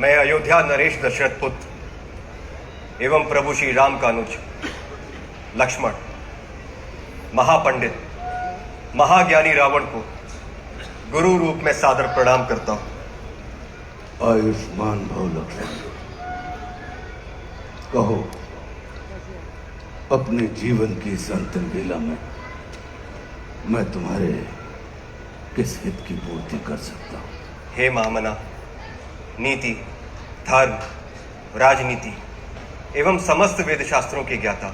मैं अयोध्या नरेश दशरथ पुत्र एवं प्रभु श्री राम का अनुज लक्ष्मण महापंडित महाज्ञानी रावण को गुरु रूप में सादर प्रणाम करता हूं। आयुष्मान भव लक्ष्मण। कहो, अपने जीवन की इस अंतिम बेला में मैं तुम्हारे किस हित की पूर्ति कर सकता हूं? हे महामना, नीति, धर्म, राजनीति एवं समस्त वेद शास्त्रों के ज्ञाता,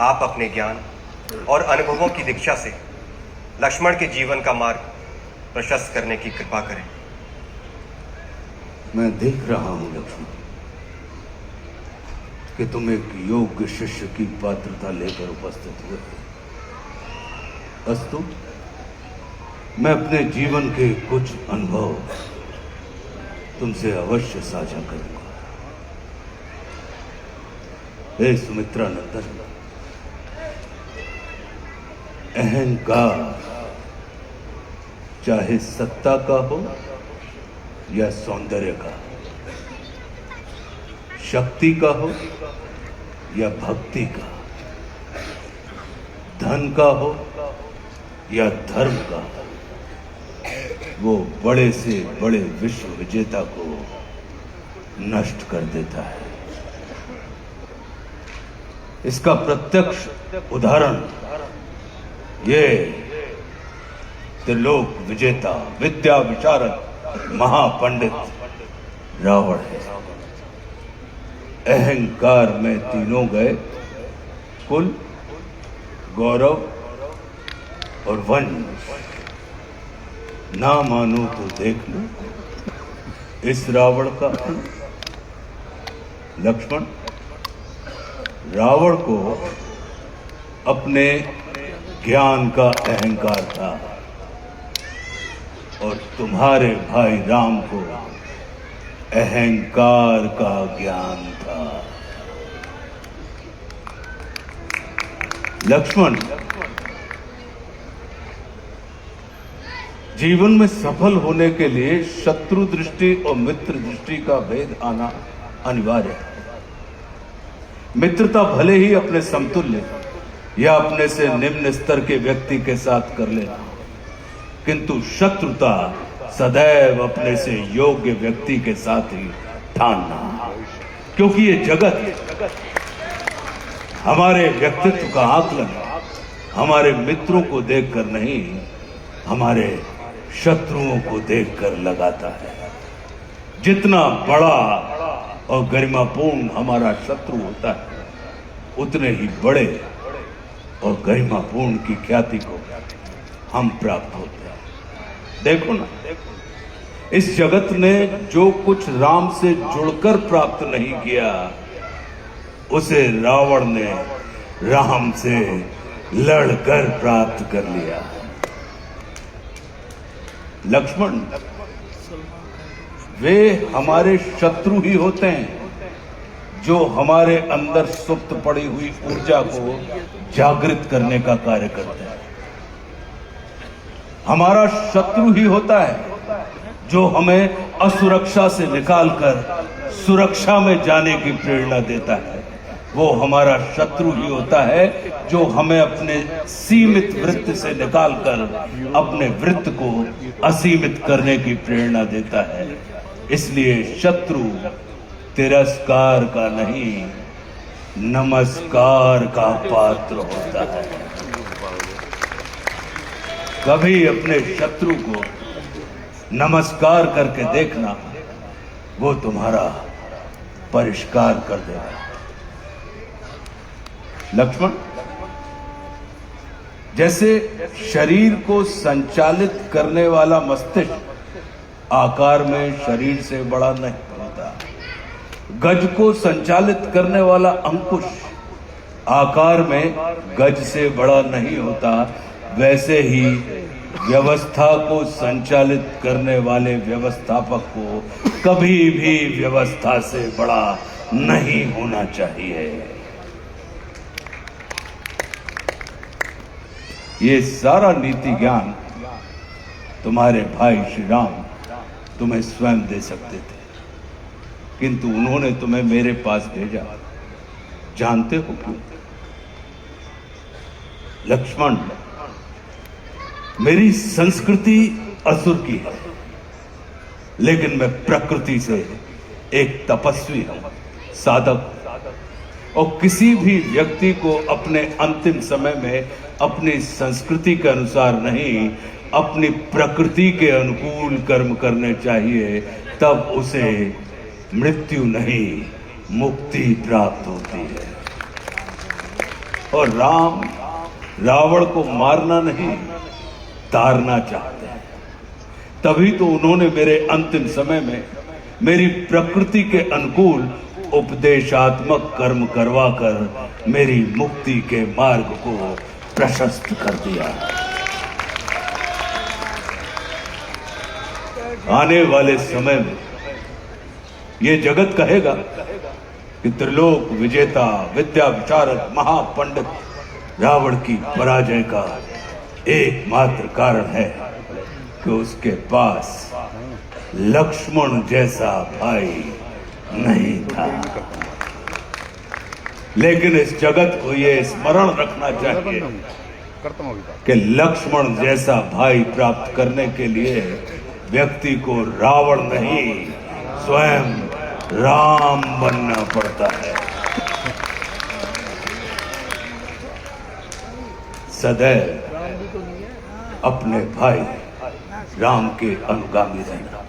आप अपने ज्ञान और अनुभवों की दीक्षा से लक्ष्मण के जीवन का मार्ग प्रशस्त करने की कृपा करें। मैं देख रहा हूं लक्ष्मण कि तुम एक योग्य शिष्य की पात्रता लेकर उपस्थित हुए हो। अस्तु, मैं अपने जीवन के कुछ अनुभव तुमसे अवश्य साझा करूंगा। हे सुमित्रा नंदन, अहंकार चाहे सत्ता का हो या सौंदर्य का, शक्ति का हो या भक्ति का, धन का हो या धर्म का, वो बड़े से बड़े विश्व विजेता को नष्ट कर देता है। इसका प्रत्यक्ष उदाहरण ये त्रिलोक विजेता, विद्या विशारद, महापंडित रावण है। अहंकार में तीनों गए, कुल, गौरव और वंश। ना मानो तो देख लो इस रावण का अंत। लक्ष्मण, रावण को अपने ज्ञान का अहंकार था और तुम्हारे भाई राम को अहंकार का ज्ञान था। लक्ष्मण, जीवन में सफल होने के लिए शत्रु दृष्टि और मित्र दृष्टि का भेद आना अनिवार्य है। मित्रता भले ही अपने समतुल्य या अपने से निम्न स्तर के व्यक्ति के साथ कर लेना, किंतु शत्रुता सदैव अपने से योग्य व्यक्ति के साथ ही ठानना, क्योंकि ये जगत हमारे व्यक्तित्व का आकलन हमारे मित्रों को देखकर नहीं, हमारे शत्रुओं को देखकर लगाता है। जितना बड़ा और गरिमापूर्ण हमारा शत्रु होता है, उतने ही बड़े और गरिमापूर्ण की ख्याति को हम प्राप्त होते हैं। देखो ना, इस जगत ने जो कुछ राम से जुड़कर प्राप्त नहीं किया, उसे रावण ने राम से लड़कर प्राप्त कर लिया। लक्ष्मण, वे हमारे शत्रु ही होते हैं जो हमारे अंदर सुप्त पड़ी हुई ऊर्जा को जागृत करने का कार्य करते हैं। हमारा शत्रु ही होता है जो हमें असुरक्षा से निकालकर सुरक्षा में जाने की प्रेरणा देता है। वो हमारा शत्रु ही होता है जो हमें अपने सीमित वृत्त से निकालकर अपने वृत्त को असीमित करने की प्रेरणा देता है। इसलिए शत्रु तिरस्कार का नहीं, नमस्कार का पात्र होता है। कभी अपने शत्रु को नमस्कार करके देखना, वो तुम्हारा परिष्कार कर देगा। लक्ष्मण, जैसे शरीर को संचालित करने वाला मस्तिष्क आकार में शरीर से बड़ा नहीं होता, गज को संचालित करने वाला अंकुश आकार में गज से बड़ा नहीं होता, वैसे ही व्यवस्था को संचालित करने वाले व्यवस्थापक को कभी भी व्यवस्था से बड़ा नहीं होना चाहिए। ये सारा नीति ज्ञान तुम्हारे भाई श्री राम तुम्हें स्वयं दे सकते थे, किंतु उन्होंने तुम्हें मेरे पास भेजा। जानते हो क्यों? लक्ष्मण, मेरी संस्कृति असुर की है, लेकिन मैं प्रकृति से एक तपस्वी हूं, साधक। और किसी भी व्यक्ति को अपने अंतिम समय में अपनी संस्कृति के अनुसार नहीं, अपनी प्रकृति के अनुकूल कर्म करने चाहिए, तब उसे मृत्यु नहीं, मुक्ति प्राप्त होती है। और राम रावण को मारना नहीं, तारना चाहते हैं। तभी तो उन्होंने मेरे अंतिम समय में मेरी प्रकृति के अनुकूल उपदेशात्मक कर्म करवाकर मेरी मुक्ति के मार्ग को प्रशस्त कर दिया। आने वाले समय में यह जगत कहेगा कि त्रिलोक विजेता, विद्या विशारद, महापंडित रावण की पराजय का एकमात्र कारण है कि उसके पास लक्ष्मण जैसा भाई नहीं था। लेकिन इस जगत को यह स्मरण रखना चाहिए कि लक्ष्मण जैसा भाई प्राप्त करने के लिए व्यक्ति को रावण नहीं, स्वयं राम बनना पड़ता है। सदैव अपने भाई राम के अनुगामी रहना।